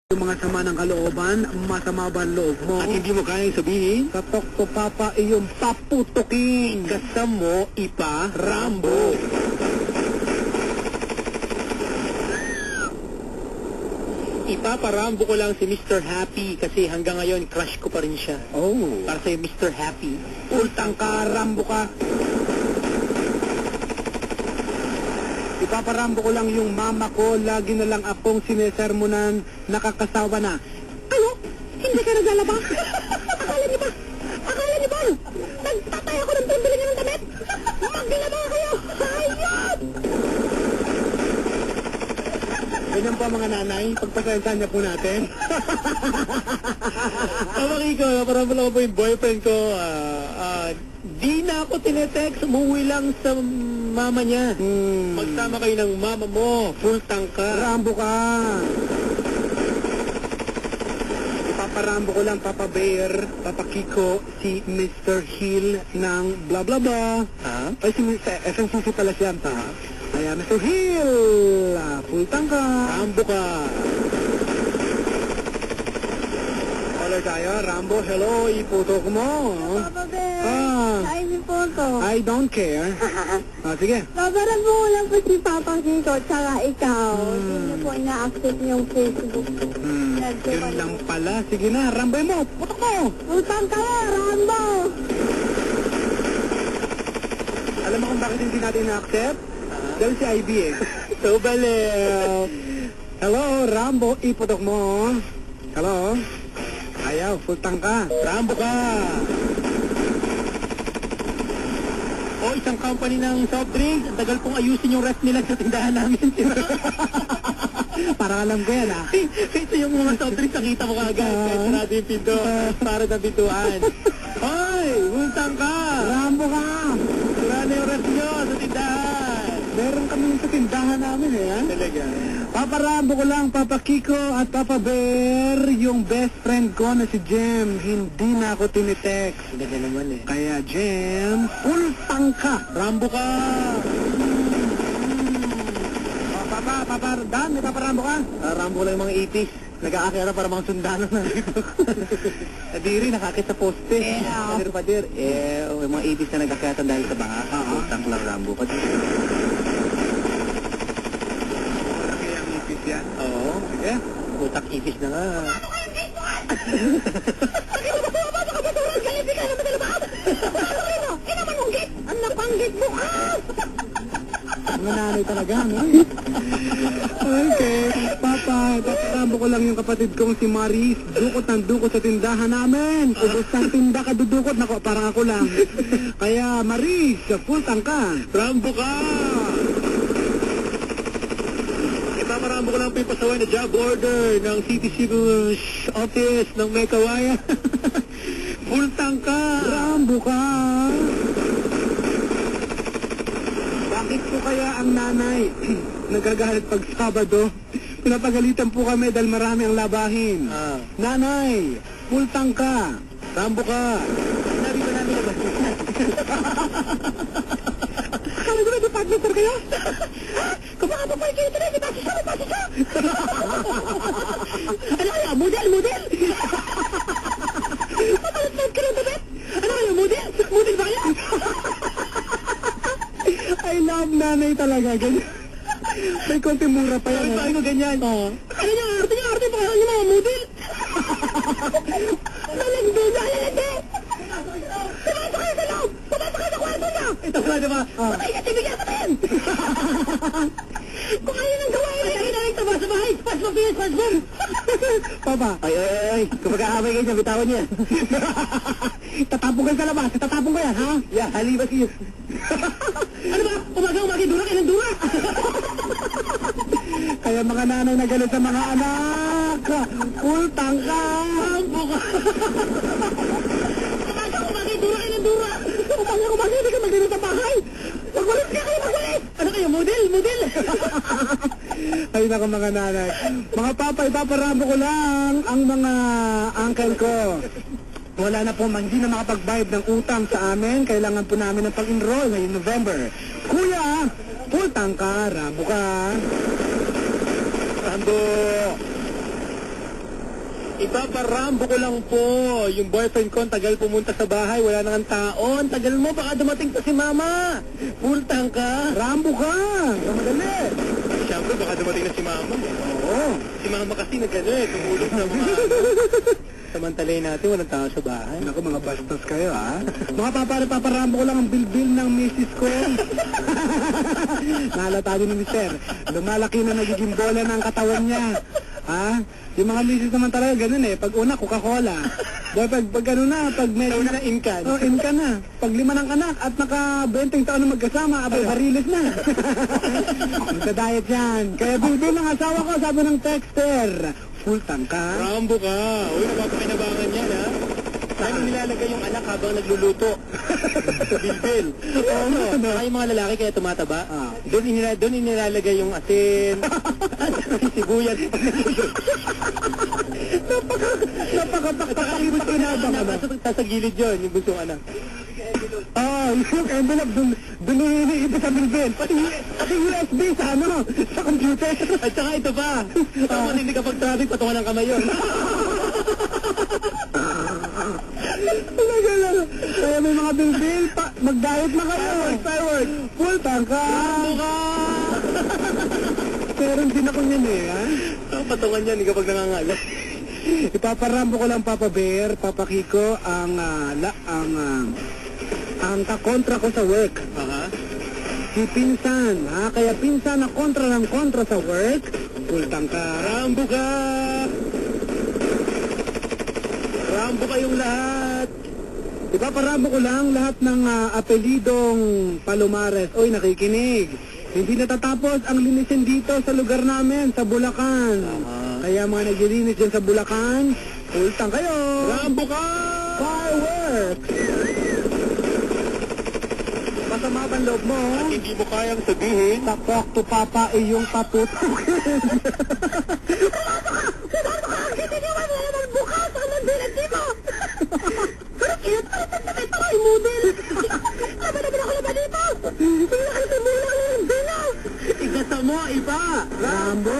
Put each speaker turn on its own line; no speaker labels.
Yung mga sama ng kalooban, masama ba ang loob mo?
At hindi mo kayang sabihin?
Katok to papa, iyong paputukin.
Kasam mo, ipa, Rambo. Ipaparambo ko lang si Mr. Happy kasi hanggang ngayon crush ko pa rin siya.
Oh.
Para sa'yo, Mr. Happy.
Ultang ka, Rambo ka. Ipaparambo ko lang yung mama ko, lagi na lang akong sinesermonan, nakakasawa na. Ano? Hindi ka naglalaba? Akala niyo ba? Akala niyo ba? Nagtatay ako ng pambili niyo ng damit? Maglaba kayo! Hayop! Ganyan po mga nanay, pagpasensan niya po natin.
Tawagi ko, parang wala ko po yung boyfriend ko. Di na ako tinetext, umuwi lang sa mama niya. Magsama kayo ng mama mo, full tank ka.
Rambo ka! Ipaparambo ko lang, Papa Bear, Papa Kiko, si Mr. Hill ng blah blah blah.
Ha?
Ay, si FNCC pala siya, ha? Kaya Mr. Hill, full tank ka.
Rambo ka.
Caller tayo, Rambo, hello, iputok mo.
Papa Bear,
Ah.
sa inyong photo.
I don't care. Sige.
Babaran mo lang po si Papa Kiko, tsaka ikaw. Hindi niyo po ina-accept yung Facebook.
Ganun lang pala. Sige na, Rambo mo, putok mo.
Utang ka na, Rambo!
Alam mo kung bakit hindi natin na-accept? Dahil si IB eh.
So baliw.
Hello, Rambo, iputok mo. Hello? Ayaw, full tank ka.
Rambo ka. O, isang company ng soft drinks. Ang tagal pong ayusin yung rest nila sa tindahan namin.
Para alam ko yan,
Ito yung mga soft drinks, nakita mo kagad. Kahit sarado yung pinto. Para na pintuan. Hoy, multang ka.
Rambo ka.
Wala na yung rest nyo sa tindahan.
Meron kami sa tindahan namin eh, ha?
Talaga.
Papa Rambo ko lang, Papa Kiko at Papa Bear, yung best friend ko na si Jem, hindi na ako tinitext.
Talaga naman eh.
Kaya Jem, full tank ka.
Rambo ka.
Papa Dan, may Papa Rambo ka?
Rambo ko lang yung mga ipis. Nag-aakira para mga sundalo na dito. Nadiri, nakakit sa poste. Padir. Yung mga ipis na nag-akita dahil sa baka. Utang lang Rambo ka.
Kaya ang ipis yan.
Oo.
Sige.
Utak ipis na nga.
Ang napanggit mo ka!
Mga nanay talaga, no? Okay. Papa, Rambo ko lang yung kapatid kong si Maris. Dukot ng dukot sa tindahan namin. Ubus ng tinda ka dudukot. Nako, parang ako lang. Kaya Maris, full tank ka.
Rambo ka! Ipaparambo ko lang po yung pasaway na job order ng City Civil Office ng Mekawaya. Full tank ka!
Rambo ka. Bakit po kaya ang nanay nagagalit pag Sabado? Pinapagalitan po kami dahil marami ang labahin. Nanay, full tank ka. Rambo ka.
Sabi ko namin labas.
Kami ko ba department store kayo?
Kumakapapalit kayo ito na, di ba? Sisa! Ano kaya? Model! Papalit ka ng damit? Ano kaya? Model? Model ba kaya?
I love nanay talaga. Ganyan. May konti mura pa yan.
Sabi ko ganyan.
Ano niya? Arte pa kayo yung mga model? Lalagdo na! Pumasok kayo sa loob! Pumasok kayo sa kwarto niya!
Ito ka, diba?
Patay ka! Tibigyan mo din! Kung ayaw nang gawain na yung nalang taba sa bahay, pass mo, pass mo!
Papa,
Ay. Kapag aamay kayo niya, bitawan niya.
tatapong kayo sa labas. Tatapong ko yan, ha?
Yeah, halibas yun.
Ano ba? Umaga, dura kayo ng dura!
Kaya mga nanay na galit sa mga anak. Full tank ka.
Rambo ka! Umaga, dura kayo ng dura! Umaga, hindi ka magdino sa bahay! Magwalit ka kayo, magwalit! Ano kayo, model!
Ay nako mga nanay. Mga papa, ipaparambo ko lang ang mga uncle ko. Wala na po man, hindi na makapag-vibe ng utang sa amin. Kailangan po namin ng pag-enroll ngayong November. Kuya, full tank ka, Rambo ka.
Rambo!
Ipaparambo ko lang po. Yung boyfriend ko, ang tagal pumunta sa bahay. Wala nang taon. Tagal mo, baka dumating pa si mama. Pultang ka. Rambo ka. Madali. Siyempre, baka dumating na si mama. Oo. Si mama kasi tumulog na mga Samantalay natin, walang tao sa bahay. Naku, mga bastos kayo, ha? Mga paparambo ko lang ang bilbil ng misis ko. Nahalata din ni mister. Lumalaki na nagiging bola ng katawan niya. Ha? Yung mga misis naman talaga, ganun eh. Pag una, Coca-Cola. Boy, pag ano na, pag meron na inkan. Oh, inkan na. Pag 5 ng anak at naka 20 taon na magkasama, abay, barilis na. Magda-diet yan. Kaya bilbil ng asawa ko, sabi ng texter. Full tank ka. Rambo ka. Uy, napapakinabangan yan, ha? Saan nilalagay yung anak habang nagluluto? Sa bilbil. Oo, no. Saka yung mga lalaki kaya tumataba. Doon inilalagay yung asin. Sibuyas. Napaka-pakinabangan. Sa gilid yun, yung busong anak. Yung envelope, doon iniiba sa bilbil. Pati USB sa sa computer. At saka ito pa. Tapos hindi kapag traffic, patungan ng kamay yun. Kaya may mga bilbil, mag-diet na kayo. Fireworks. Full tank ka. Meron din ako yan eh, ha? Patungan yan, kapag nangangalas. Ipaparambo ko lang, Papa Bear, Papa Kiko, ang kakontra ko sa work. Si Pinsan, ha? Kaya Pinsan na kontra ng kontra sa work. Pultang ka. Rambo ka! Rambo kayong lahat. Ipaparambo ko lang lahat ng apelidong Palomares. Oy, nakikinig. Hindi natatapos ang linisin dito sa lugar namin, sa Bulacan. Kaya mga naglilinis dyan sa Bulacan, pultang kayo! Rambo ka! Fireworks! Masama ba ang loob mo? At hindi mo kayang sabihin? Tapok to papa iyong paputukin. Hindi naman mo naman bukas ang nandilan dito. Pero cute, parang sakit pa kayo model. Laban ako laban dito. Hindi na kayo sa mula ng nandilan. Igasa mo, iba. Rambo!